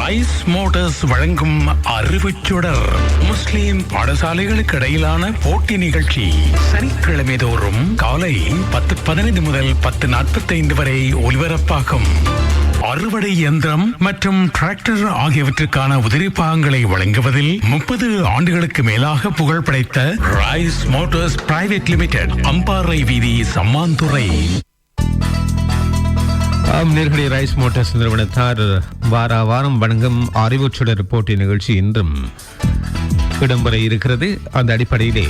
Rice Motors வழங்கும் அறிவுச்சுடர் முஸ்லிம் பாடசாலைகளுக்கு இடையிலான போட்டி நிகழ்ச்சி சனிக்கிழமை தோறும் காலை 10:15 முதல் 10:45 வரை ஒலிபரப்பாகும். அறுவடை இயந்திரம் மற்றும் டிராக்டர் ஆகியவற்றுக்கான உதிரி பாகங்களை வழங்குவதில் 30 ஆண்டுகளுக்கு மேலாக புகழ் படைத்த rice Motors Private limited, Ampara வீதி, சம்மாந்துறை. நேர்களை ரைஸ் மோட்டார்ஸ் நிறுவனத்தார் வாரம் வழங்கும் அறிவுச்சுடர் போட்டி நிகழ்ச்சி இன்றும் இடம்பெற இருக்கிறது. அந்த அடிப்படையிலே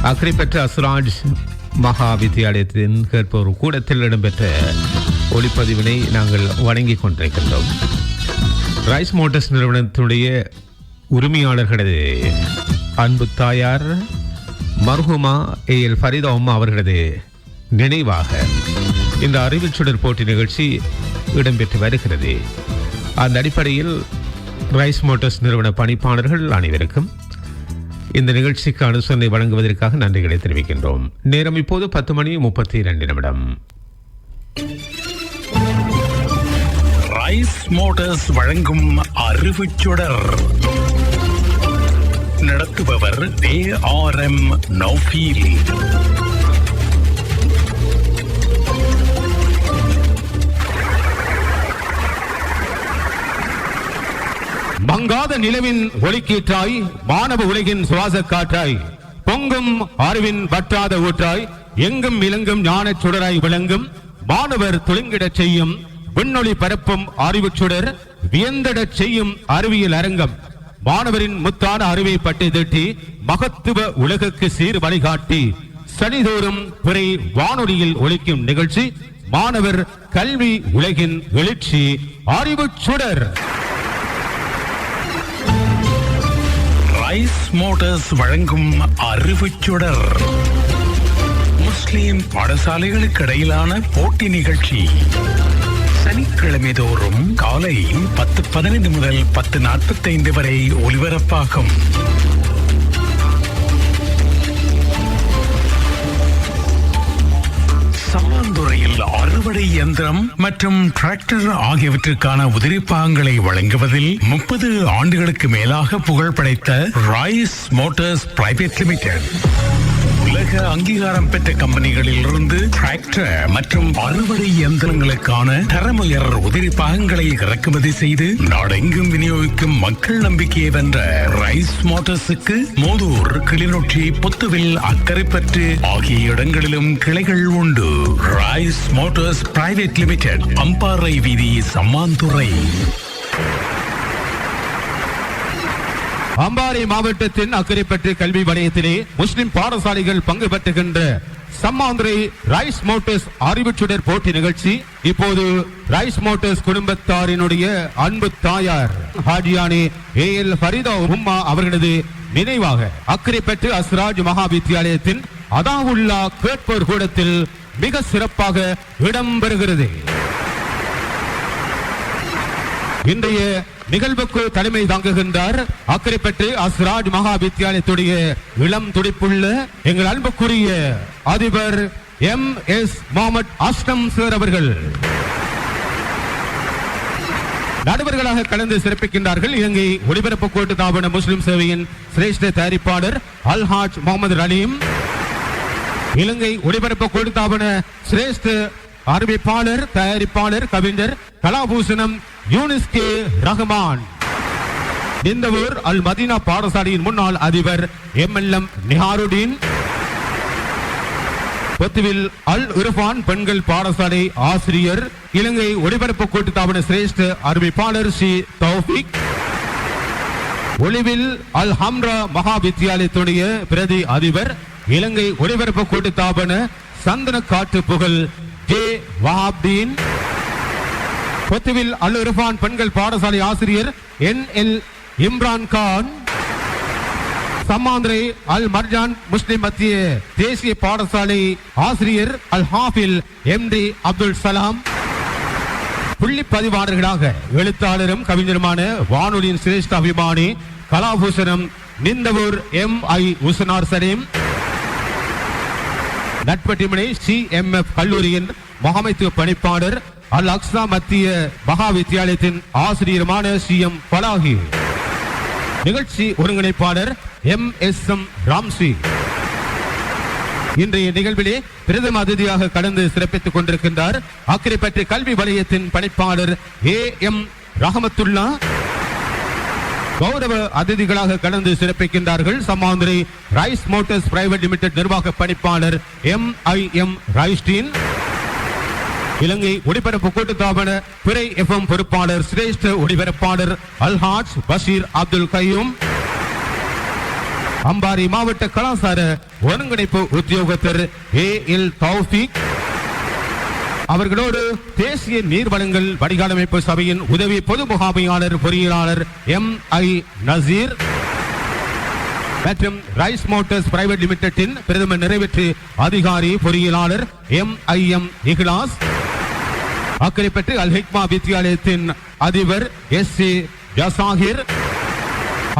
அக்கறை பெற்ற அஸ்ராஜ் மகா வித்தியாலயத்தின் கேட்போர் கூடத்தில் இடம்பெற்ற ஒளிப்பதிவினை நாங்கள் வழங்கிக் கொண்டிருக்கின்றோம். ரைஸ் மோட்டார்ஸ் நிறுவனத்தினுடைய உரிமையாளர்களது அன்பு தாயார் மர்ஹூமா ஏஎல் ஃபரீதா உம்மா அவர்களது நினைவாக இந்த அறிவுச்சுடர் போட்டி நிகழ்ச்சி இடம்பெற்று வருகிறது. அந்த அடிப்படையில் ரைஸ் மோட்டார்ஸ் நிறுவன பணிப்பாளர்கள் அனைவருக்கும் இந்த நிகழ்ச்சிக்கு அனுசரணை வழங்குவதற்காக நன்றிகளை தெரிவிக்கின்றோம். நேரம் இப்போது 10:32. ரைஸ் மோட்டார்ஸ் வழங்கும் அறிவுச்சுடர். நடத்துபவர் ARM நௌஃபீல். மங்காத நிலவின் ஒளிக்கீற்றாய், மாணவ உலகின் சுவாச காற்றாய், பொங்கும் அறிவின் வற்றாத ஊற்றாய், எங்கும் இலங்கும் ஞான சுடராய் விளங்கும் மாணவர் துளிங்கிடச் செய்யும் விண்ணொளி பரப்பும் அறிவுச்சுடர், வியந்திடச் செய்யும் அறிவியல் அரங்கம். மாணவரின் முத்தான அறிவை பட்டி திட்டி மகத்துவ உலகுக்கு சீர் வழிகாட்டி சனிதோறும் பிறை வானொலியில் ஒலிக்கும் நிகழ்ச்சி மாணவர் கல்வி உலகின் எழுச்சி அறிவுச்சுடர். ரைஸ் மோட்டார்ஸ் வழங்கும் அறிவுச்சுடர் முஸ்லிம் பாடசாலைகளுக்கு இடையிலான போட்டி நிகழ்ச்சி சனிக்கிழமை தோறும் காலை 10:15 முதல் 10:45 வரை ஒலிபரப்பாகும். சம்மாந்துறையில் அறுவடை இயந்திரம் மற்றும் டிராக்டர் ஆகியவற்றுக்கான உதிரி பாகங்களை வழங்குவதில் 30 ஆண்டுகளுக்கு மேலாக புகழ் படைத்த ரைஸ் மோட்டார்ஸ் பிரைவேட் லிமிடெட், உலக அங்கீகாரம் பெற்ற கம்பெனிகளில் இருந்து டிராக்டர் மற்றும் அறுவடை இயந்திரங்களுக்கான தரமுயர் உதிரி பாகங்களை இறக்குமதி செய்து நாடெங்கும் விநியோகிக்கும் மக்கள் நம்பிக்கையை வென்ற ரைஸ் மோட்டார்ஸுக்கு மோதூர், கிளிநொச்சி, புத்துவில், அக்கரைப்பற்று ஆகிய இடங்களிலும் கிளைகள் உண்டு. Rice Motors Private limited, Ampara வீதி, சம்மாந்துறை. அம்பாறை மாவட்டத்தின் அக்கரைப்பற்று கல்வி வலயத்திலே முஸ்லிம் பாடசாலைகள் பங்கு பெற்றுகின்ற சம்மாந்துறை ரைஸ் மோட்டார்ஸ் அறிவுச்சுடர் போட்டி நிகழ்ச்சி இப்போது ரைஸ் மோட்டார்ஸ் குடும்பத்தாரினுடைய அன்பு தாயார் ஹாஜியானி ஏஎல் ஃபரீதா உம்மா அவர்களது நினைவாக அக்கரைப்பற்று அஸ்ராஜ் மகா வித்தியாலயத்தின் அதாவுல்லா கேட்போர் கூடத்தில் மிக சிறப்பாக இடம்பெறுகிறது. இன்றைய நிகழ்வுக்கு தலைமை தாங்குகின்றார் அக்கரைப்பற்று அஸ்ராஜ் மகா வித்தியாலயத்துடைய இளம் துடிப்புள்ள எங்கள் அன்புக்குரிய அதிபர் MS முகமது அஸ்லம் சார் அவர்கள். நடுவர்களாக கலந்து சிறப்பிக்கின்றார்கள் இலங்கை ஒலிபரப்பு கூட்டுத்தாபன முஸ்லிம் சேவையின் சிரேஷ்ட தயாரிப்பாளர் அல்ஹாஜ் முகமது ரலீம், இலங்கை ஒலிபரப்பு கூட்டுத்தாபன சிரேஷ்ட அறிவிப்பாளர், தயாரிப்பாளர், கவிஞர் கலாபூஷணம் யூனிஸ் கே ரஹ்மான், நிந்தவூர் அல் மதீனா பாடசாலையின் முன்னாள் அதிபர் MLM நிஹாருடீன், பொத்துவில் அல் உர்ஃபான் பெண்கள் பாடசாலை ஆசிரியர், இலங்கை ஒலிபரப்பு கூட்டுத்தாபன சிரேஷ்ட அறிவிப்பாளர் சி தௌஃபிக், ஒலிவில் அல் ஹம்ரா மகா வித்தியாலயத்துடைய பிரதி அதிபர், இலங்கை ஒலிபரப்பு கூட்டுத்தாபன சந்தன காட்டு புகழ் ஜே வஹாப்தீன், பொத்துவில் அல் உர்ஃபான் பெண்கள் பாடசாலை ஆசிரியர் NL இம்ரான் கான், சம்மாந்துறை அல் மர்ஜான் முஸ்லிம் மத்திய தேசிய பாடசாலை ஆசிரியர் அல் ஹாஃபில் MD அப்துல் சலாம், புள்ளி பதிவாளர்களாக எழுத்தாளரும் கவிஞருமான வானொலியின் சிரேஷ்ட அபிமானி கலாபூஷணம் நிந்தவூர் MI உஸ்னார் சலீம், நட்பட்டிமனை CMF கல்லூரியின் முகாமைத்துவ பணிப்பாளர் அல் அக்ஸா மத்திய மகா வித்தியாலயத்தின் ஆசிரியருமான CM பலாகி. நிகழ்ச்சி ஒருங்கிணைப்பாளர் MSM ராம்சி. இன்றைய நிகழ்விலே பிரதம அதிதியாக கடந்து சிறப்பித்துக் கொண்டிருக்கின்றார் அக்கரைப்பற்று கல்வி வலயத்தின் பணிப்பாளர் AM ரஹமத்துல்லா. கௌரவ அதிதிகளாக கடந்து சிறப்பிக்கின்றார்கள் Sammanthurai Rice Motors Private Limited நிர்வாக பணிப்பாளர் MIM ராய்ஸ்டீன். இலங்கை ஒளிபரப்பு கூட்டுத்தாபன பிறை FM பொறுப்பாளர் சிரேஷ்ட ஒளிபரப்பாளர் அல்ஹாஜ் பஷீர் அப்துல் கையூம். அம்பாரி மாவட்ட கலாசார ஒருங்கிணைப்பு உத்தியோகத்தர் AL தௌஃபீக் அவர்களோடு தேசிய நீர்வளங்கள் வடிகாலமைப்பு சபையின் உதவி பொது முகாமையாளர் பொறியியலாளர் MI நசீர் மற்றும் ரைஸ் மோட்டார்ஸ் பிரைவேட் லிமிடெட்டின் பிரதம நிறைவேற்று அதிகாரி பொறியியலாளர் MIM இஹ்லாஸ். அக்கரைப்பற்று அல் ஹிக்மா வித்தியாலயத்தின் அதிபர் SC ஜசாகிர்.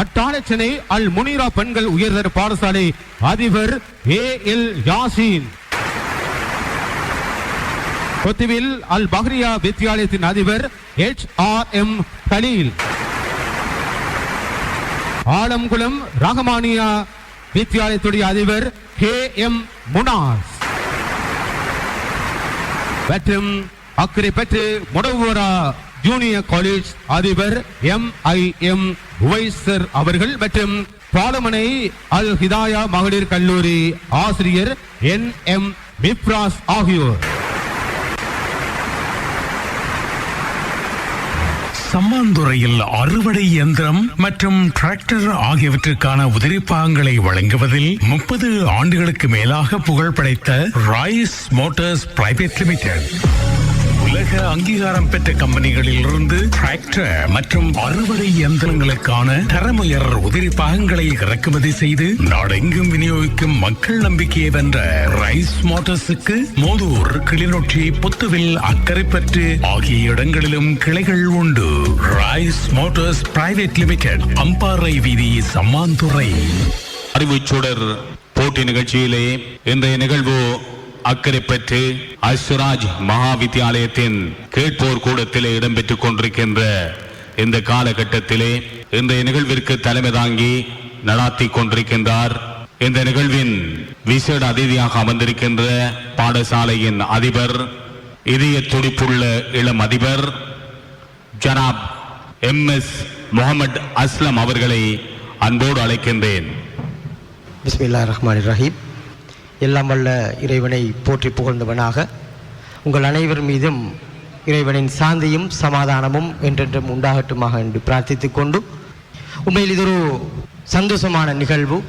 அட்டாளச்சனை அல் முனீரா பெண்கள் உயர்தர பாடசாலை அதிபர் AL யாசின். கொத்துவில் அல் பஹ்ரியா வித்தியாலயத்தின் அதிபர் HRM கலீல். ஆலம்குளம் ரஹமானியா வித்தியாலயத்துடைய அதிபர் KM முனாஸ் மற்றும் அக்கரைப்பற்று முடவரா ஜூனியர் காலேஜ் அதிபர் MIM உவைசர் அவர்கள் மற்றும் பாலமனை அல் ஹிதாயா மகளிர் கல்லூரி ஆசிரியர் NM மிப்ராஸ் ஆகியோர். சம்மாந்துறையில் அறுவடை இயந்திரம் மற்றும் டிராக்டர் ஆகியவற்றுக்கான உதிரிப்பாகங்களை வழங்குவதில் 30 ஆண்டுகளுக்கு மேலாக புகழ் படைத்த ராய்ஸ் மோட்டார்ஸ் பிரைவேட் லிமிடெட் உலக அங்கீகாரம் பெற்ற கம்பெனிகளில் இருந்து டிராக்டர் மற்றும் அறுவடை இயந்திரங்களுக்கான தரமுயர் உதிரி பாகங்களை இறக்குமதி செய்து நாடெங்கும் விநியோகிக்கும் மக்கள் நம்பிக்கையை வென்ற ரைஸ் மோட்டார்ஸுக்கு மோதூர், கிளிநொச்சி, புத்துவில், அக்கரைப்பற்று ஆகிய இடங்களிலும் கிளைகள் உண்டு. Rice Motors Private limited, Ampara வீதி, சம்மாந்துறை. அறிவுச்சுடர் போட்டி நிகழ்ச்சியிலே இன்றைய நிகழ்வு அக்கரைப்பற்று அஸ்ராஜ் மகா வித்தியாலயத்தின் கேட்போர் கூடத்திலே இடம்பெற்றுக் கொண்டிருக்கின்ற இந்த காலகட்டத்திலே இன்றைய நிகழ்விற்கு தலைமை தாங்கி நடாத்தி கொண்டிருக்கின்றார். இந்த நிகழ்வின் விசேட அதிதியாக அமர்ந்திருக்கின்ற பாடசாலையின் அதிபர், இதய துடிப்புள்ள இளம் அதிபர் ஜனாப் MS முகமது அஸ்லம் அவர்களை அன்போடு அழைக்கின்றேன். பிஸ்மில்லாஹிர் ரஹ்மானிர் ரஹீம். எல்லாம் வல்ல இறைவனை போற்றி புகழ்ந்தவனாக உங்கள் அனைவர் மீதும் இறைவனின் சாந்தியும் சமாதானமும் என்றென்றும் உண்டாகட்டுமாக என்று பிரார்த்தித்துக் கொண்டு, உண்மையில் இது ஒரு சந்தோஷமான நிகழ்வு.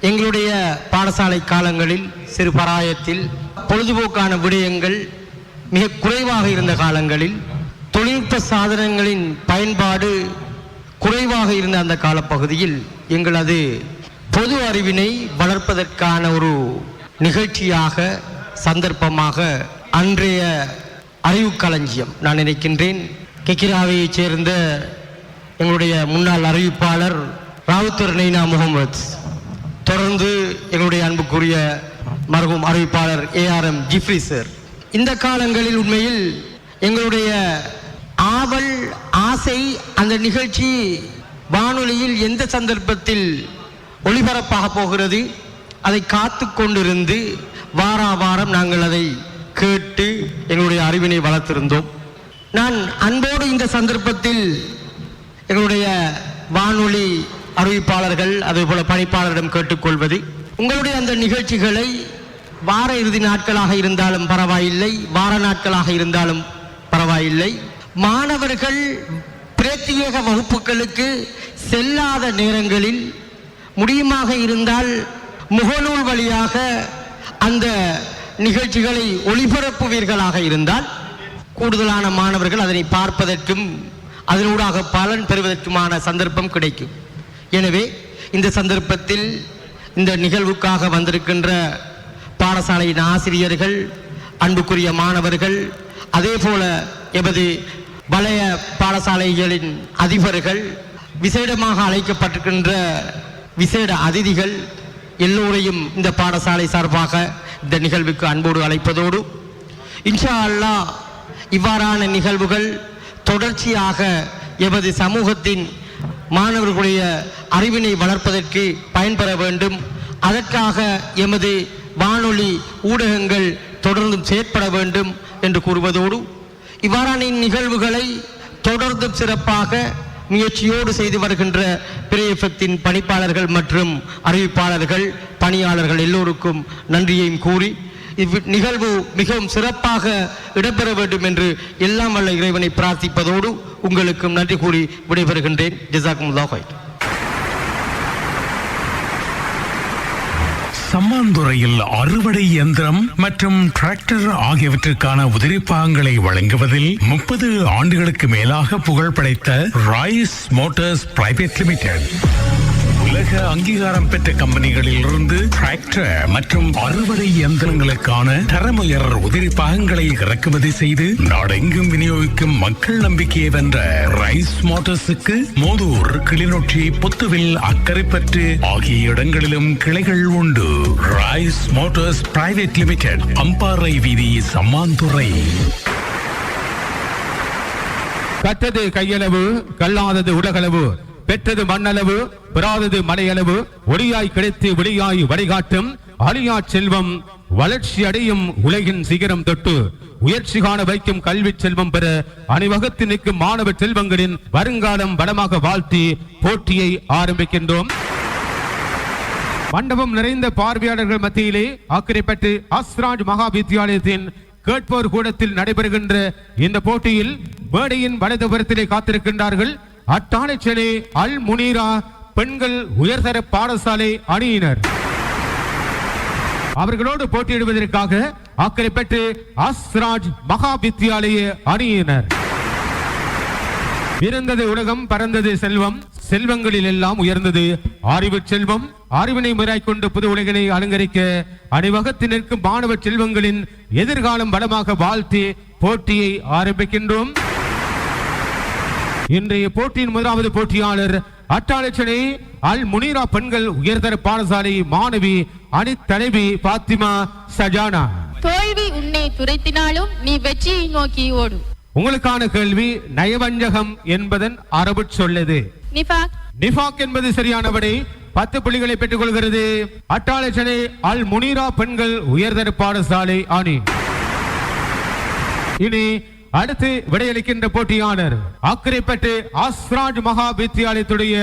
எங்களுடைய பாடசாலை காலங்களில் சிறு பராயத்தில் பொழுதுபோக்கான விடயங்கள் மிக குறைவாக இருந்த காலங்களில், தொழில்நுட்ப சாதனங்களின் பயன்பாடு குறைவாக இருந்த அந்த காலப்பகுதியில் எங்களது பொது அறிவினை வளர்ப்பதற்கான ஒரு நிகழ்ச்சியாக, சந்தர்ப்பமாக அன்றைய அறிவு களஞ்சியம் நான் நினைக்கின்றேன். கெக்கிராவையைச் சேர்ந்த எங்களுடைய முன்னாள் அறிவிப்பாளர் ராவுத்தர் நெய்னா முகமது, தொடர்ந்து எங்களுடைய அன்புக்குரிய மர்ஹூம் அறிவிப்பாளர் ARM ஜிப்ரி சார். இந்த காலங்களில் உண்மையில் எங்களுடைய ஆவல், ஆசை அந்த நிகழ்ச்சி வானொலியில் எந்த சந்தர்ப்பத்தில் ஒளிபரப்பாக போகிறது அதை காத்து கொண்டிருந்து வாரம் நாங்கள் அதை கேட்டு எங்களுடைய அறிவினை வளர்த்திருந்தோம். நான் அன்போடு இந்த சந்தர்ப்பத்தில் எங்களுடைய வானொலி அறிவிப்பாளர்கள் அதேபோல பணிப்பாளரிடம் கேட்டுக்கொள்வது, உங்களுடைய அந்த நிகழ்ச்சிகளை வார இறுதி நாட்களாக இருந்தாலும் பரவாயில்லை, வார நாட்களாக இருந்தாலும் பரவாயில்லை, மாணவர்கள் பிரத்யேக வகுப்புகளுக்கு செல்லாத நேரங்களில் முடியுமாக இருந்தால் முகநூல் வழியாக அந்த நிகழ்ச்சிகளை ஒளிபரப்புவீர்களாக இருந்தால் கூடுதலான மாணவர்கள் அதனை பார்ப்பதற்கும் அதனூடாக பலன் பெறுவதற்குமான சந்தர்ப்பம் கிடைக்கும். எனவே இந்த சந்தர்ப்பத்தில் இந்த நிகழ்வுக்காக வந்திருக்கின்ற பாடசாலையின் ஆசிரியர்கள், அன்புக்குரிய மாணவர்கள், அதே போல எமது வலய பாடசாலைகளின் அதிபர்கள், விசேடமாக அழைக்கப்பட்டிருக்கின்ற விசேட அதிதிகள் எல்லோரையும் இந்த பாடசாலை சார்பாக இந்த நிகழ்வுக்கு அன்போடு அழைப்பதோடு, இன்ஷா அல்லாஹ் இவ்வாறான நிகழ்வுகள் தொடர்ச்சியாக எமது சமூகத்தின் மாணவர்களுடைய அறிவினை வளர்ப்பதற்கு பயன்பெற வேண்டும். அதற்காக எமது வானொலி ஊடகங்கள் தொடர்ந்தும் செயற்பட வேண்டும் என்று கூறுவதோடு, இவ்வாறான நிகழ்வுகளை தொடர்ந்தும் சிறப்பாக முயற்சியோடு செய்து வருகின்ற பிரேஃபத்தின் பணிப்பாளர்கள் மற்றும் அறிவிப்பாளர்கள், பணியாளர்கள் எல்லோருக்கும் நன்றியையும் கூறி, நிகழ்வு மிகவும் சிறப்பாக இடம்பெற வேண்டும் என்று எல்லாம் வல்ல இறைவனை பிரார்த்திப்பதோடு உங்களுக்கும் நன்றி கூறி விடைபெறுகின்றேன். ஜஸாக்குமுல்லாஹ் ஹைர். சம்மாந்துறையில் அறுவடை இயந்திரம் மற்றும் டிராக்டர் ஆகியவற்றுக்கான உதிரிப்பாகங்களை வழங்குவதில் 30 ஆண்டுகளுக்கு மேலாக புகழ் படைத்த ராய்ஸ் மோட்டார்ஸ் பிரைவேட் லிமிடெட் உலக அங்கீகாரம் பெற்ற கம்பெனிகளில் இருந்து டிராக்டர் மற்றும் அறுவடை இயந்திரங்களுக்கான தரமுயர் உதிரி பாகங்களை இறக்குமதி செய்து நாடெங்கும் விநியோகிக்கும் மக்கள் நம்பிக்கையை வென்ற ரைஸ் மோட்டார்ஸுக்கு மோதூர், கிளிநொச்சி, புத்துவில், அக்கரைப்பற்று ஆகிய இடங்களிலும் கிளைகள் உண்டு. Rice Motors Private limited, Ampara வீதி, சம்மாந்துறை. கற்றது கையளவு, கல்லாதது உலகளவு, பெற்றது மண்ணளவு, பெறாதது மலையளவு, ஒளியாய் கிடைத்து வெளியாய் வழிகாட்டும் அழியா செல்வம், வளர்ச்சி அடையும் உலகின் சிகரம் தொட்டு உயர்ச்சி காண வைக்கும் கல்வி செல்வம் பெற அணிவகுத்து நிற்கும் மாணவ செல்வங்களின் வருங்காலம் வளமாக வாழ்த்தி போட்டியை ஆரம்பிக்கின்றோம். மண்டபம் நிறைந்த பார்வையாளர்கள் மத்தியிலே அக்கரைப்பட்டு அஸ்ராஜ் மகா வித்தியாலயத்தின் கேட்போர் கூடத்தில் நடைபெறுகின்ற இந்த போட்டியில் மேடையின் வலதுபுறத்திலே காத்திருக்கின்றார்கள் அட்டாளைச்சேனை அல் முனீரா பெண்கள் உயர்தர பாடசாலை அணியினர். அவர்களோடு போட்டியிடுவதற்காக அக்கரைப்பட்டு அஸ்ராஜ் மகா வித்தியாலய அணியினர். இருந்தது உலகம், பறந்தது செல்வம், செல்வங்களில் எல்லாம் உயர்ந்தது அறிவு செல்வம். அறிவினை முறைக்கொண்டு புது உலகினை அலங்கரிக்க அணிவகுத்து நிற்கும் மாணவ செல்வங்களின் எதிர்காலம் வளமாக வாழ்த்தி போட்டியை ஆரம்பிக்கின்றோம். இன்றைய போட்டியின் முதலாவது போட்டியாளர் அட்டாளைச்சேனை அல் முனீரா பெண்கள் உயர்தர பாடசாலை மாணவி அணி தலைவி பாத்திமா சஜானா. தோல்வி உன்னை துரைத்தினாலும் நீ வெற்றியை நோக்கி ஓடு. உங்களுக்கான கேள்வி நயவஞ்சகம் என்பதன் அரபு சொல்லது நிஃபாக். நிஃபாக் என்பது சரியான விடை. 10 புள்ளிகளை பெற்றுக் கொள்கிறது அட்டாளைச்சேனை அல் முனீரா பெண்கள் உயர்தர பாடசாலை அணி. இனி அடுத்து விடையளிக்கின்ற போட்டியாளர் அக்கரைப்பட்டு அஸ்ராஜ் மகா வித்தியாலயத்துடைய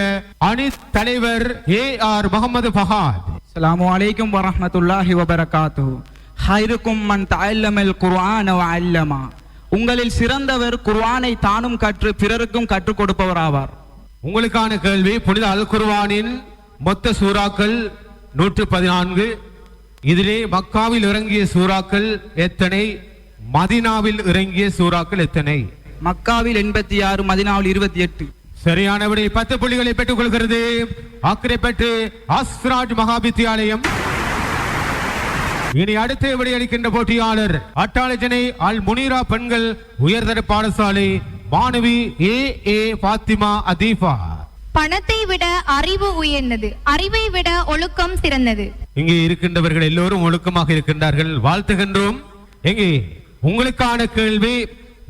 அணி தலைவர் AR முகமது ஃபஹாத். அஸ்ஸலாமு அலைக்கும் வரஹ்மத்துல்லாஹி வபரகாத்துஹு. ஹைருக்கும் மன் தஅல்லமல் குர்ஆன வ அல்லமா. உங்களில் சிறந்தவர் குர்ஆனை தானும் கற்று பிறருக்கும் கற்றுக் கொடுப்பவர் ஆவார். உங்களுக்கான கேள்வி புனித அல் குர்ஆனின் மொத்த சூறாக்கள் 114. இதிலே மக்காவில் இறங்கிய சூறாக்கள் எத்தனை? மதீனாவில் இறங்கிய சூறாக்கள் எத்தனை? மக்காவில் 86, மதீனாவில் 28. சரியான விடை. 10 புள்ளிகளை பெற்றுக் கொள்கிறது அக்கரைப்பட்டு அஸ்ராஜ் மகா வித்தியாலயம். இனி அடுத்து விடையளிக்கின்ற போட்டியாளர் அட்டாளைச்சேனை அல் முனீரா பெண்கள் உயர்தர பாடசாலை மாணவி AA பாத்திமா அதீஃபா. பணத்தை விட அறிவு உயர்ந்தது, அறிவை விட ஒழுக்கம் சிறந்தது. இங்கே இருக்கின்றவர்கள் எல்லோரும் ஒழுக்கமாக இருக்கின்றார்கள், வாழ்த்துகின்றோம். எங்கே உங்களுக்கான கேள்வி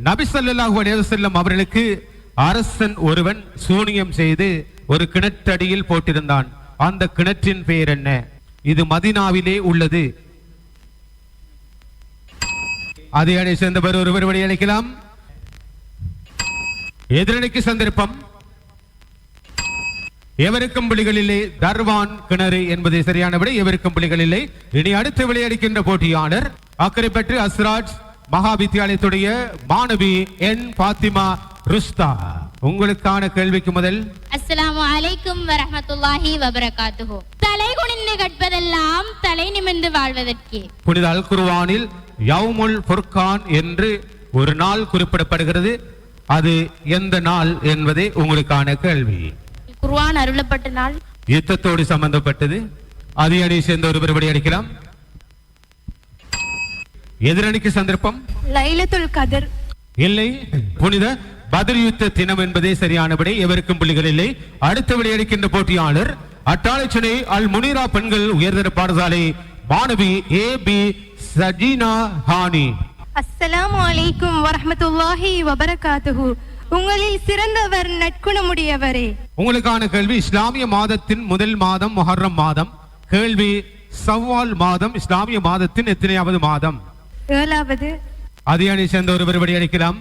நபி ஸல்லல்லாஹு அலைஹி வஸல்லம் அவர்களுக்கு அரசன் ஒருவன் சூனியம் செய்து ஒரு கிணற்றடியில் போட்டிருந்தான். அந்த கிணற்றின் பெயர் என்ன? இது மதீனாவிலே உள்ளது. அதே அணை சேர்ந்தவர் ஒருவர் விடையளிக்கலாம். எதிரணிக்கு சந்தர்ப்பம். எவருக்கும் புள்ளிகளிலே தர்வான் கிணறு என்பது சரியான விடை. எவருக்கும் புள்ளிகளிலே. இனி அடுத்து விளையாடுகின்ற போட்டியாளர் அக்கரைப்பற்று அஸ்ராஜ் மகா வித்தியாலயத்துடைய மாணவி என் பாத்திமா ருஸ்தா. உங்களுக்கான கேள்விக்கு முதல் அஸ்ஸலாமு அலைக்கும் வரஹ்மத்துல்லாஹி வபரகாத்துஹு. தலை குனிந்து கற்பதெல்லாம் தலை நிமிர்ந்து வாழ்வதற்கே. புனித அல் குர்ஆனில் யௌமுல் ஃபுர்கான் என்று ஒரு நாள் குறிப்பிடப்படுகிறது. அது எந்த நாள் என்பதே உங்களுக்கான கேள்வி. குர்ஆன் அருளப்பட்ட நாள் யுத்தத்தோடு சம்பந்தப்பட்டது. அதே அணி சேர்ந்த ஒருவர் விடையளிக்கலாம். எதிரணிக்கு சந்தர்ப்பம். லைலத்துல் கத்ர். இல்லை, புனித பத்ர் யுத்த தினம் என்பதே சரியான விடை. எவருக்கும் புள்ளிகள் இல்லை. அடுத்த விடையளிக்கின்ற போட்டியாளர் அட்டாளைச்சேனை அல் முனீரா பெண்கள் உயர்தர பாடசாலை மாணவி AB சஜீனா ஹானி. அஸ்ஸலாமு அலைக்கும் வரஹ்மத்துல்லாஹி வபரகாத்துஹு. உங்களில் சிறந்தவர் நற்குணமுடையவரே. உங்களுக்கான கேள்வி, இஸ்லாமிய மாதத்தின் முதல் மாதம் முஹர்ரம் மாதம். கேள்வி, ஷவ்வால் மாதம் இஸ்லாமிய மாதத்தின் எத்தனையாவது மாதம்? 7வது. அதிகாரி சேர்ந்த ஒருவர் விடையளிக்கலாம்.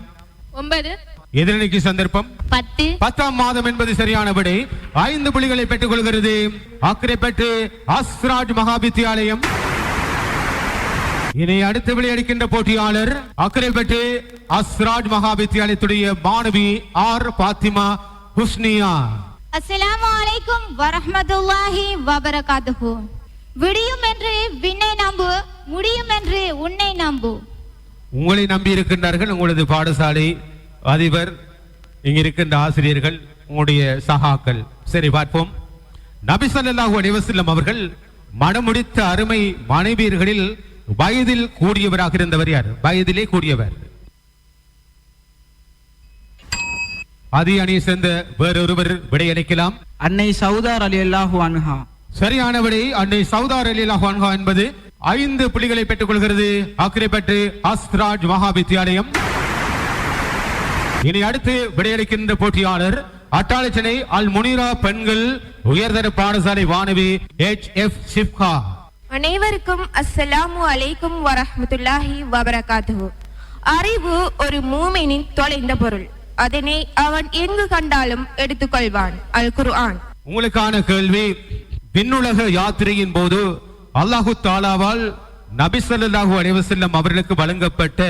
9 எதிரணிக்கு சந்தர்ப்பம். 10 10ஆம் மாதம் என்பது சரியான விடை. 5 புள்ளிகளை பெற்றுக் கொள்கிறது அக்கரைப்பட்டு அஸ்ராஜ் மகாவித்தியாலயம். இனி அடுத்து விளையாடுகின்ற போட்டியாளர் அக்கரைப்பட்டு அஸ்ராஜ் மகாவித்தியாலயத்துடைய மாணவி ஆர் பாத்திமா ஹுஸ்னியா. அஸ்ஸலாமு அலைக்கும் வரஹ்மத்துல்லாஹி வபரகாத்துஹு. விடியும் என்று விண்ணை நம்பு, முடியும் என்று உன்னை நம்பு. உங்களை நம்பி இருக்கின்றார்கள் உங்களது பாடசாலை அதிபர், இங்க இருக்கின்ற ஆசிரியர்கள், உங்களுடைய சகாக்கள். சரி, பார்ப்போம். நபி ஸல்லல்லாஹு அலைஹி வஸல்லம் அவர்கள் மணமுடித்த அருமை மனைவியர்களில் வயதில் கூடியவராக இருந்தவர் யார்? வயதிலே கூடியவர். அதி அணியை சேர்ந்த வேறொருவர் விடையளிக்கலாம். அன்னை சௌதா ரலியல்லாஹு அன்ஹா. சரியான விடை அன்னை சௌதா ரலியல்லாஹு அன்ஹா என்பது 5 புள்ளிகளை பெற்றுக் கொள்கிறது அக்கரைப்பட்டு அஸ்ராஜ் மகாவித்தியாலயம். இனி அடுத்து விடையளிக்கின்ற போட்டியாளர் அட்டாளச்சனை அல் முனிரா பெண்கள் உயர்தர பாடசாலை மாணவி HF ஷிப்கா. அனைவருக்கும் அஸ்ஸலாமு அலைக்கும் வரஹ்மத்துல்லாஹி வபரகாத்துஹு. அறிவு ஒரு மூமினின் தொலைந்த பொருள், அதனை அவன் எங்கு கண்டாலும் எடுத்துக்கொள்வான். அல் குர்ஆன். உங்களுக்கான கேள்வி, விண்ணுலக யாத்திரையின் போது அல்லாஹு தாலாவால் நபி ஸல்லல்லாஹு அலைஹி வஸல்லம் அவர்களுக்கு வழங்கப்பட்ட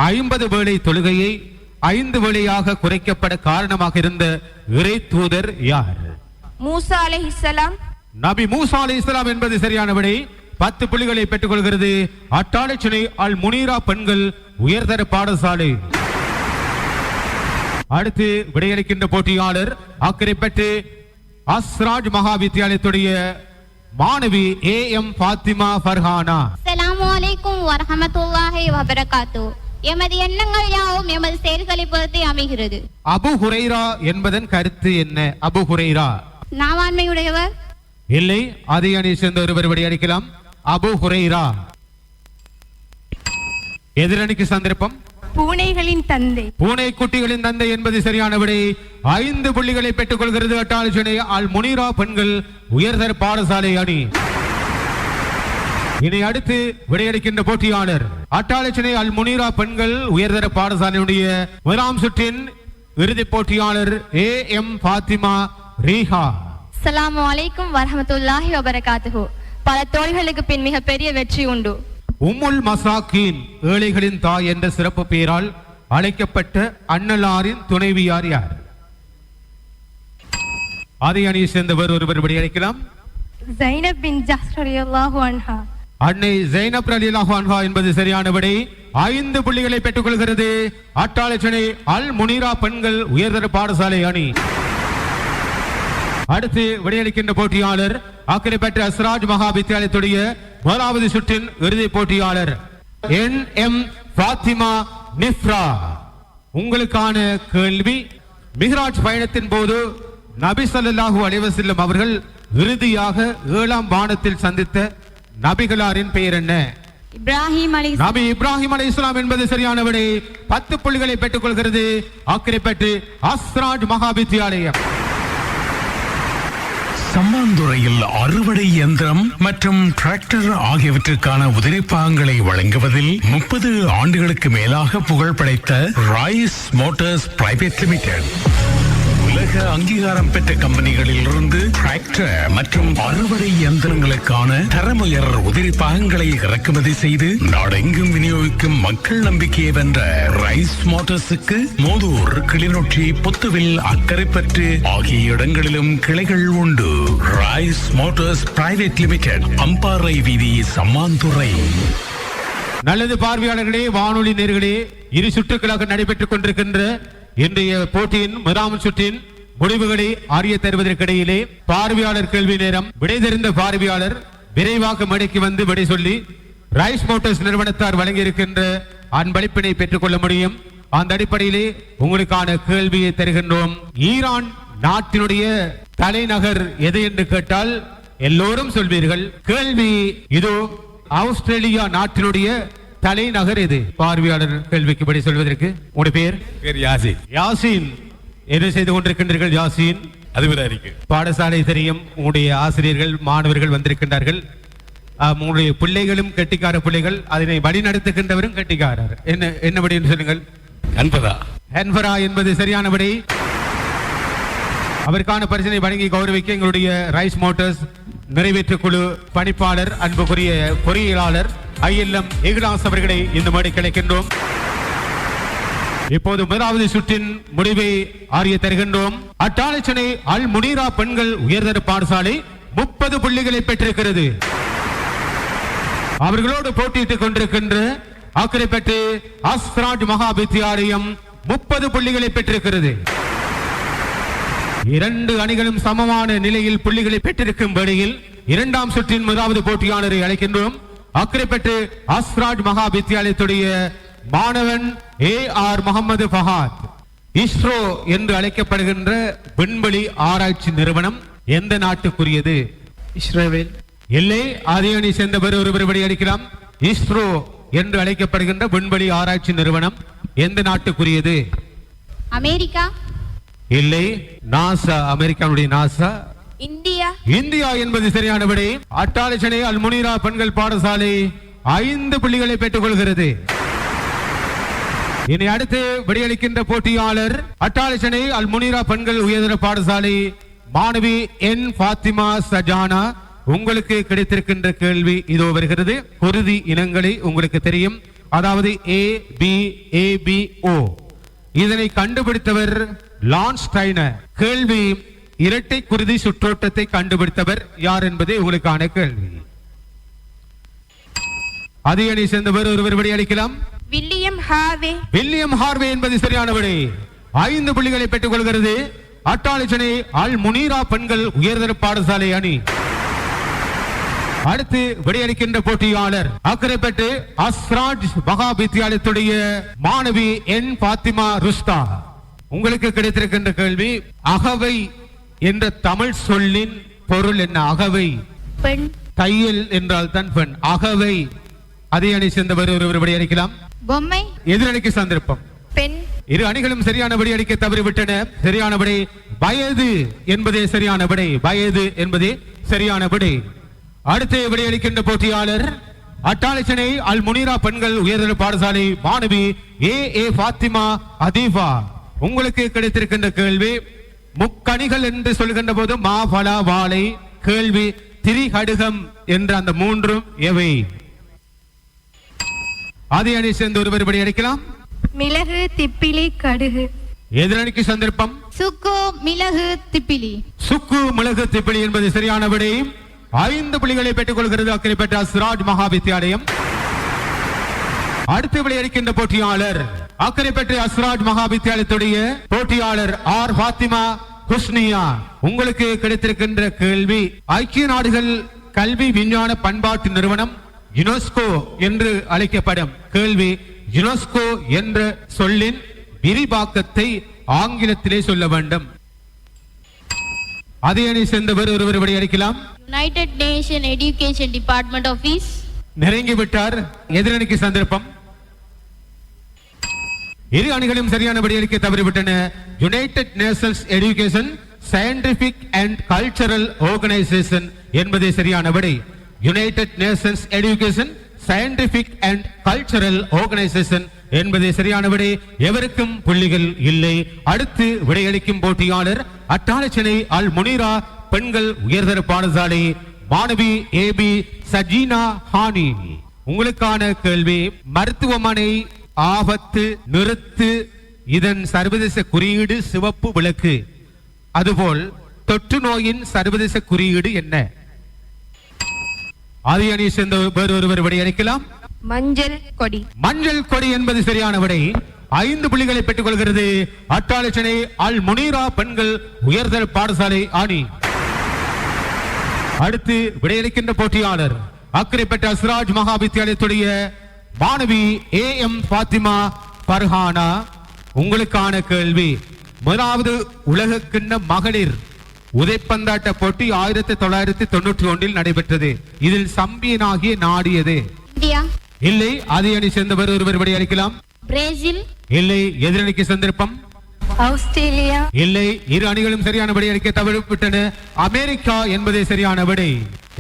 50 வேளை தொழுகையை 5 வேளையாக குறைக்கப்பட காரணமாக இருந்த இறை தூதர் யார்? மூசா அலைஹிஸ்ஸலாம். நபி மூசா அலைஹிஸ்ஸலாம் என்பது சரியான விடை. 10 புள்ளிகளை பெற்றுக் கொள்கிறது அட்டாளச்சனை அல் முனீரா பெண்கள் உயர்தர பாடசாலை. அடுத்து விடையளிக்கின்ற போட்டியாளர் அக்கரைப்பட்டு அஸ்ராஜ் மகாவித்தியாலயத்துடைய மாணவி AM பாத்திமா ஃபர்ஹானா. அஸ்ஸலாமு அலைக்கும் வரஹ்மத்துல்லாஹி வபரகாத்துஹு. எமது எண்ணங்கள் யாவும் எமது செயல்களை பொறுத்து அமைகிறது. அபு ஹுரைரா என்பதன் கருத்து என்ன? அபு ஹுரைரா நாவாண்மையுடையவர். இல்லை, அதே அணியை சேர்ந்த ஒருவர் விடையளிக்கலாம். அபு ஹுரைரா. எதிரணிக்கு சந்தர்ப்பம். பூனைகளின் தந்தை. பூனை குட்டிகளின் தந்தை என்பது சரியான விடை. 5 புள்ளிகளை பெற்றுக் கொள்கிறது அட்டாளச்சனை அல் முனீரா பெண்கள் உயர்தர பாடசாலை அணி. இனி அடுத்து விடையளிக்கின்ற போட்டியாளர் அட்டாளச்சனை அல் முனீரா பெண்கள் உயர்தர பாடசாலையுடைய முதலாம் சுற்றின் இறுதிப் போட்டியாளர் AM பாத்திமா ரீஹா. அஸ்ஸலாமு அலைக்கும் வரஹ்மத்துல்லாஹி வபரகாத்துஹு. பல தோள்களுக்கு பின் மிகப்பெரிய வெற்றி உண்டு. உம்முல் மசாக்கீன், ஏழைகளின் தாய் என்ற சிறப்பு பெயரால் அழைக்கப்பட்ட அன்னலாரின் துணைவியார் யார்? அதே அணியை சேர்ந்தவர் ஒருவர் விடையளிக்கலாம். ஜைனப் பின் ஜஹ்ஷ் ரலியல்லாஹு அன்ஹா. அன்னை ஜைனப் ரலியல்லாஹு அன்ஹா என்பது சரியான விடை. 5 புள்ளிகளை பெற்றுக் கொள்கிறது அட்டாளச்சனை அல் முனீரா பெண்கள் உயர்தர பாடசாலை அணி. அடுத்து விடையளிக்கின்ற போட்டியாளர் அக்கரைப்பட்ட அஸ்ராஜ் மகாவித்தியாலயத்துடைய முதலாவது சுற்றின் இறுதிப் போட்டியாளர் NM பாத்திமா நிஃப்ரா. உங்களுக்கான கேள்வி, மிஹ்ராஜ் பயணத்தின் போது நபி ஸல்லல்லாஹு அலைஹி வஸல்லம் அவர்கள் இறுதியாக 7ஆம் வானத்தில் சந்தித்த நபிகளாரின் பெயர் என்ன? இப்ராஹிம் அலை. நபி இப்ராஹிம் அலைஹிஸ்ஸலாம் என்பது சரியான விடை. 10 புள்ளிகளை பெற்றுக் கொள்கிறது அக்கரைப்பட்டு அஸ்ராஜ் மகாவித்தியாலயம். சம்மாந்துறையில் அறுவடை இயந்திரம் மற்றும் டிராக்டர் ஆகியவற்றுக்கான உதிரிப்பாகங்களை வழங்குவதில் 30 ஆண்டுகளுக்கு மேலாக புகழ் படைத்த ராய்ஸ் மோட்டார்ஸ் பிரைவேட் லிமிடெட் உலக அங்கீகாரம் பெற்ற கம்பெனிகளில் இருந்து டிராக்டர் மற்றும் அறுவடை இயந்திரங்களுக்கான தரமுயர் உதிரிப்பாகங்களை இறக்குமதி செய்து நாடெங்கும் விநியோகிக்கும் மக்கள் நம்பிக்கையை வென்ற ரைஸ் மோட்டார்ஸுக்கு மோதூர், கிளிநொச்சி, புத்துவில், அக்கரைப்பற்று ஆகிய இடங்களிலும் கிளைகள் உண்டு. Rice Motors Private limited, Ampara வீதி, சம்மாந்துறை. நல்லது பார்வையாளர்களே, வானொலி நேயர்களே, இரு சுற்றுகளாக நடைபெற்றுக் கொண்டிருக்கின்ற இன்றைய போட்டியின் முதலாம் சுற்றின் முடிவுகளை அறிய தருவதற்கிடையிலே பார்வையாளர் கேள்வி நேரம். விடை தெரிந்த பார்வையாளர் விரைவாக மேடைக்கு வந்து விடை சொல்லி ரைஸ் மோட்டார்ஸ் நிறுவனத்தார் வழங்கி இருக்கின்ற அன்பளிப்பினை பெற்றுக் கொள்ள முடியும். அந்த அடிப்படையிலே உங்களுக்கான கேள்வியை தருகின்றோம். ஈரான் நாட்டினுடைய தலைநகர் எது என்று கேட்டால் எல்லோரும் சொல்வீர்கள். கேள்வி இதோ, ஆஸ்திரேலியா நாட்டினுடைய தலைநகர் எது? பார்வையாளர் கேள்விக்கு படி சொல்வதற்கு உங்களுடைய பேர்? யாசின். யாசின், என்ன செய்து கொண்டிருக்கின்றீர்கள் யாசின்? அதிபராரிக்கு பாடசாலை தெரியும், உங்களுடைய ஆசிரியர்கள் மாணவர்கள் வந்திருக்கின்றார்கள். உங்களுடைய பிள்ளைகளும் கெட்டிக்கார பிள்ளைகள், அதனை வழிநடத்துகின்றவரும் கெட்டிக்காரர். என்ன படி என்று சொல்லுங்கள். அன்பதா. ஹன்ஃபரா என்பது சரியான விடை. அவருக்கான பரிசினை வழங்கி கௌரவிக்க எங்களுடைய ரைஸ் மோட்டார்ஸ் நிறைவேற்று குழு பணிப்பாளர் அன்புக்குரிய பொறியியலாளர் ILM இக்லாஸ் அவர்களை இந்த மேடை கிடைக்கின்றோம். இப்போது முதலாவது சுற்றின் முடிவை அறிய தருகின்றோம். அட்டாளச்சனை அல் முனீரா பெண்கள் உயர்தர பாடசாலை 30 புள்ளிகளை பெற்றிருக்கிறது. அவர்களோடு போட்டியிட்டுக் கொண்டிருக்கின்ற அக்கரைப்பட்டு அஸ்ராட் மகா வித்தியாலயம் 30 புள்ளிகளை பெற்றிருக்கிறது. இரண்டு அணிகளும் சமமான நிலையில் புள்ளிகளை பெற்றிருக்கும் வேளையில் இரண்டாம் சுற்றின் முதலாவது போட்டியாளரை அழைக்கின்றோம். அக்கரைப்பட்டு அஸ்ராட் மகா வித்தியாலயத்துடைய மாணவன் AR முகமது ஃபஹாத். இஸ்ரோ என்று அழைக்கப்படுகின்ற விண்வெளி ஆராய்ச்சி நிறுவனம் எந்த நாட்டுக்குரியது? இஸ்ரேல். இல்லை, அதே அணி சேர்ந்தவர் ஒருவர் விடை அளிக்கலாம். இஸ்ரோ என்று அழைக்கப்படுகின்ற விண்வெளி ஆராய்ச்சி நிறுவனம் எந்த நாட்டுக்குரியது? அமெரிக்கா. இல்லை, நாசா, அமெரிக்காவுடைய நாசா. இந்தியா. இந்தியா என்பது சரியான விடை. அட்டாளச்சனை அல் முனீரா பெண்கள் பாடசாலை 5 புள்ளிகளை பெற்றுக் கொள்கிறது. இனி அடுத்து விடையளிக்கின்ற போட்டியாளர் அட்டாளச்சனை அல் முனீரா பெண்கள் உயர்தர பாடசாலை மாணவி N ஃபாத்திமா சஜானா. உங்களுக்கு கிடைத்திருக்கின்ற கேள்வி இதோ வருகிறது. குருதி இனங்களை உங்களுக்கு தெரியும், அதாவது ABABO. இதனை கண்டுபிடித்தவர் லான்ஸ் ஸ்டைனர். கேள்வி, இரட்டை குருதி சுற்றோட்டத்தை கண்டுபிடித்தவர் யார் என்பதே உங்களுக்கான கேள்வி. அதே அணி சேர்ந்தவர் ஒருவர் விடை அளிக்கலாம். William Harvey. வில்லியம் ஹார்வே என்பது சரியான விடை. 5 புள்ளிகளை பெற்றுக் கொள்கிறது அட்டாளச்சனை அல் முனீரா பெண்கள் உயர்தர பாடசாலை அணி. அடுத்து விடையளிக்கின்ற போட்டியாளர் அக்கரைப்பட்டு அஸ்ராட் மகா வித்தியாலயத்துடைய மாணவி N ஃபாத்திமா ருஸ்தா. உங்களுக்கு கிடைத்திருக்கின்ற கேள்வி, அகவை என்ற தமிழ் சொல்லின் பொருள் என்ன? அகவை பெண். தையல் என்றால் தான் பெண். அகவை. அதே அணி சேர்ந்தவர் ஒருவர் விடையளிக்கலாம். பொம்மை. எதிரணிக்கு சந்தர்ப்பம். பெண். இரு அணிகளும் சரியான விடை அளிக்க தவறிவிட்டன. சரியான விடை வயது என்பதே சரியான விடை. வயது என்பதே சரியான விடை. அடுத்து விடையளிக்கின்ற போட்டியாளர் அட்டாளச்சனை அல் முனீரா பெண்கள் உயர்தர பாடசாலை மாணவி AA ஃபாத்திமா அதீஃபா. உங்களுக்கு கிடைத்திருக்கின்ற கேள்வி, முக்கணிகள் என்று சொல்கின்ற போது மா, பலா, வாழை. கேள்வி, திரிகடுகம் என்ற அந்த மூன்றும் எவை? அதே அணி சேர்ந்து ஒருவர் விடையளிக்கலாம். மிளகு, திப்பிலி, கடுகு. எதிரணிக்கு சந்தர்ப்பம். சுக்கு, மிளகு, திப்பிலி. சுக்கு, மிளகு, திப்பிலி என்பது சரியான விடை. 5 புள்ளிகளை பெற்றுக் கொள்கிறது அக்கரைப்பட்ட அஸ்ராட் மகா வித்தியாலயம். அடுத்து விளையாடுகின்ற போட்டியாளர் அக்கரைப்பட்டு அஸ்ராட் மகா வித்தியாலயத்துடைய போட்டியாளர் R ஃபாத்திமா ஹுஸ்னியா. உங்களுக்கு கிடைத்திருக்கின்ற கேள்வி, ஐக்கிய நாடுகள் கல்வி விஞ்ஞான பண்பாட்டு நிறுவனம் யுனெஸ்கோ என்று அழைக்கப்படும். கேள்வி, யுனெஸ்கோ என்ற சொல்லின் விரிவாக்கத்தை ஆங்கிலத்திலே சொல்ல வேண்டும். அதே அணி சேர்ந்தவர் ஒருவர் விடையளிக்கலாம். United Nation Education Department office. நெருங்கி விட்டார். எதிரணிக்கு சந்தர்ப்பம். இரு அணிகளும் சரியான விடையளிக்க தவறிவிட்டன. United Nations Education Scientific and Cultural Organization என்பதே சரியான விடை. United Nations Education Scientific and Cultural Organization என்பதே சரியான விடை. எவருக்கும் புள்ளிகள் இல்லை. அடுத்து விடையளிக்கும் போட்டியாளர் அட்டாளச்சனை அல் முனீரா பெண்கள் உயர்தர பாடசாலை மாணவி AB சஜீனா ஹானி. உங்களுக்கான கேள்வி, மருத்துவமனை ஆபத்து நிறுத்து இதன் சர்வதேச குறியீடு சிவப்பு விளக்கு. அதுபோல் தொற்று நோயின் சர்வதேச குறியீடு என்ன? அதே அணி சேர்ந்த வேறு ஒருவர் விடையளிக்கலாம். மஞ்சள் கொடி. மஞ்சள் கொடி என்பது சரியான விடை. 5 புள்ளிகளை பெற்றுக் கொள்கிறது அட்டாளச்சனை அல் முனீரா பெண்கள் உயர்தர பாடசாலை அணி. அடுத்து விடையளிக்கின்ற போட்டியாளர் அக்கரைப்பட்ட அஸ்ராட் மகா வித்தியாலயத்துடைய மாணவி AM ஃபாத்திமா பர்ஹானா. உங்களுக்கான கேள்வி, முதலாவது உலக கிண்ண மகளிர் உதைப்பந்தாட்ட போட்டி 1991 நடைபெற்றது. இதில் சம்பியனாகிய நாடு எது? இந்தியா. இல்லை. அதே அணி சேர்ந்தவர் ஒருவர் விடையளிக்கலாம். பிரேசில், இல்லை. எதிரணிக்கு சந்தர்ப்பம். ஆஸ்திரேலியா, இல்லை. இரு அணிகளும் சரியான விடையளிக்க தவறிவிட்டன. அமெரிக்கா என்பதே சரியான விடை.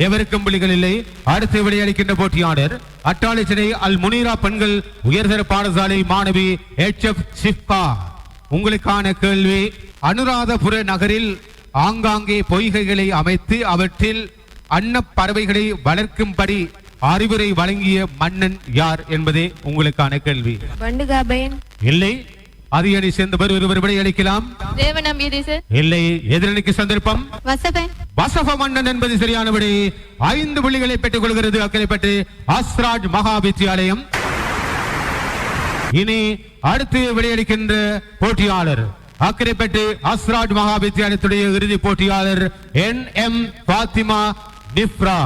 எவருக்கும் புள்ளிகள் இல்லை. அடுத்து விடையளிக்கின்ற போட்டியாளர் அட்டாளச்சனை அல் முனீரா பெண்கள் உயர்தர பாடசாலை மாணவி HF ஷிஃபா. உங்களுக்கான கேள்வி, அனுராதபுர நகரில் ஆங்காங்கே பொய்கைகளை அமைத்து அவற்றில் அன்னப் பறவைகளை வளர்க்கும்படி அறிவுரை வழங்கிய மன்னன் யார் என்பதே உங்களுக்கான கேள்வி. வண்டுகாபயன், இல்லை. அதிக அணி சேர்ந்தவர் ஒருவர் விடையளிக்கலாம். தேவநம்பியதேசர், இல்லை. எதிரணிக்கு சந்தர்ப்பம். வசபன், வசப மன்னன் என்பது சரியான விடை. 5 புள்ளிகளை பெற்றுக் கொள்கிறது அக்கரைப்பட்டு அஸ்ராஜ் மகா வித்தியாலயம். இனி அடுத்து விடையளிக்கின்ற போட்டியாளர் அக்கரைப்பட்டு அஸ்ராஜ் மகா வித்தியாலயத்துடைய இறுதி போட்டியாளர் NM பாத்திமா நிப்ரா.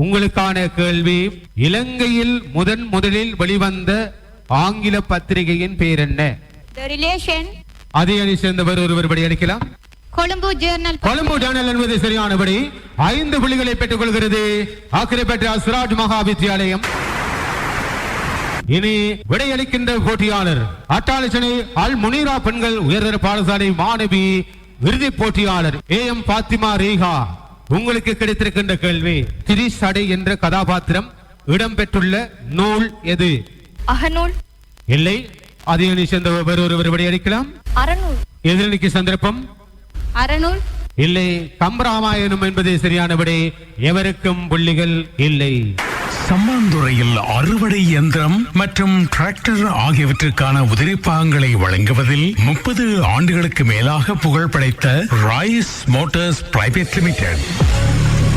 உங்களுக்கான கேள்வி, இலங்கையில் முதலில் வெளிவந்த ஆங்கில பத்திரிகையின் பெயர் என்ன? தி ரிலேஷன், அதே அணி சேர்ந்தவர் ஒருவர் விடையளிக்கலாம். கொழும்பு ஜேர்னல், கொழும்பு ஜேர்னல் என்பது சரியானபடி. 5 புள்ளிகளை பெற்றுக் கொள்கிறது அக்கரைப்பட்டு அஸ்ராஜ் மகா வித்தியாலயம். இனி விடையளிக்கின்ற போட்டியாளர் அட்டாளச்சனை அல் முனீரா பெண்கள் உயர்தர பாடசாலை மாணவி இறுதி போட்டியாளர் AM பாத்திமா ரீஹா. உங்களுக்கு கிடைத்திருக்கின்ற கேள்வி, திரிசடை என்ற கதாபாத்திரம் இடம்பெற்றுள்ள நூல் எது? அகநூல், இல்லை. அதே அணி சேர்ந்தவர் ஒருவர் விடையளிக்கலாம். அறநூல், எதிரணிக்கு சந்தர்ப்பம். அறநூல், இல்லை. கம்பராமாயணம் என்பதே சரியான விடை. எவருக்கும் புள்ளிகள் இல்லை. சம்மாந்துறையில் அறுவடை இயந்திரம் மற்றும் டிராக்டர் ஆகியவற்றுக்கான உதிரிப்பாகங்களை வழங்குவதில் 30 ஆண்டுகளுக்கு மேலாக புகழ் படைத்த ராய்ஸ் மோட்டார்ஸ் பிரைவேட் லிமிடெட்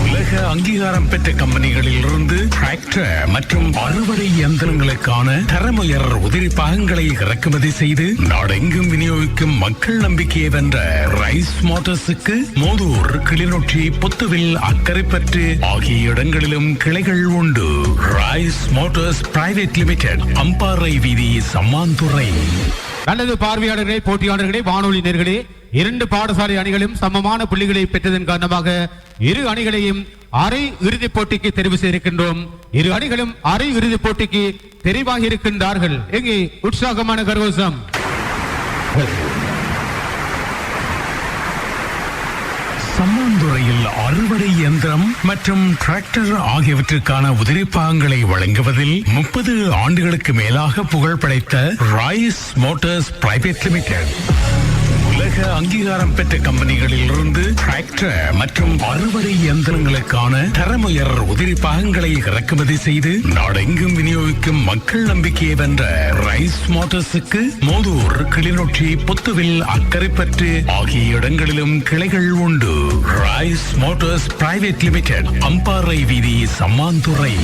உலக அங்கீகாரம் பெற்ற கம்பெனிகளில் இருந்து டிராக்டர் மற்றும் அறுவடை இயந்திரங்களுக்கான தரமுயர் உதிரி பாகங்களை இறக்குமதி செய்து நாடெங்கும் விநியோகிக்கும் மக்கள் நம்பிக்கையை வென்ற ரைஸ் மோட்டார்ஸுக்கு மோதூர், கிளிநொச்சி, புத்துவில், அக்கரைப்பற்று ஆகிய இடங்களிலும் கிளைகள் உண்டு. Rice Motors Private limited, Ampara வீதி, சம்மாந்துறை. நல்லது பார்வையாளர்களே, போட்டியாளர்களே, வானொலி நேயர்களே, 2 பாடசாலை அணிகளும் சமமான புள்ளிகளை பெற்றதன் காரணமாக இரு அணிகளையும் அரை இறுதிப் போட்டிக்கு தெரிவு செய்திருக்கின்றோம். இரு அணிகளும் அரை இறுதிப் போட்டிக்கு தெரிவாகி இருக்கின்றார்கள். எங்கே உற்சாகமான கரகோஷம். சம்மாந்துறையில் அறுவடை இயந்திரம் மற்றும் டிராக்டர் ஆகியவற்றுக்கான உதிரிப்பாகங்களை வழங்குவதில் 30 ஆண்டுகளுக்கு மேலாக புகழ் படைத்த ராய்ஸ் மோட்டார்ஸ் பிரைவேட் லிமிடெட் உலக அங்கீகாரம் பெற்ற கம்பெனிகளில் இருந்து டிராக்டர் மற்றும் அறுவடை இயந்திரங்களுக்கான தரமுயர் உதிரி பாகங்களை இறக்குமதி செய்து நாடெங்கும் விநியோகிக்கும் மக்கள் நம்பிக்கையை வென்ற ரைஸ் மோட்டார்ஸுக்கு மோதூர், கிளிநொச்சி, புத்துவில், அக்கரைப்பற்று ஆகிய இடங்களிலும் கிளைகள் உண்டு. Rice Motors Private limited, Ampara வீதி, சம்மாந்துறை.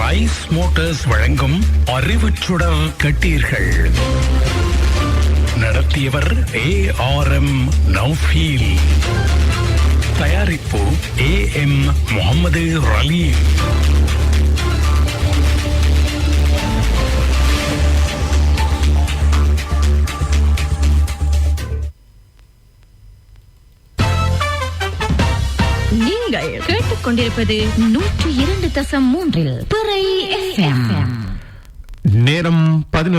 ரைஸ் மோட்டார்ஸ் வழங்கும் அறிவுச் சுடர் கட்டீர்கள். நடத்தியவர் ARM நௌஃபீல். தயாரிப்பு AM முகமது ரலீம். நீங்கள் கேட்டுக்கொண்டிருப்பது 102.3 பிறை FM. நேரம் 11.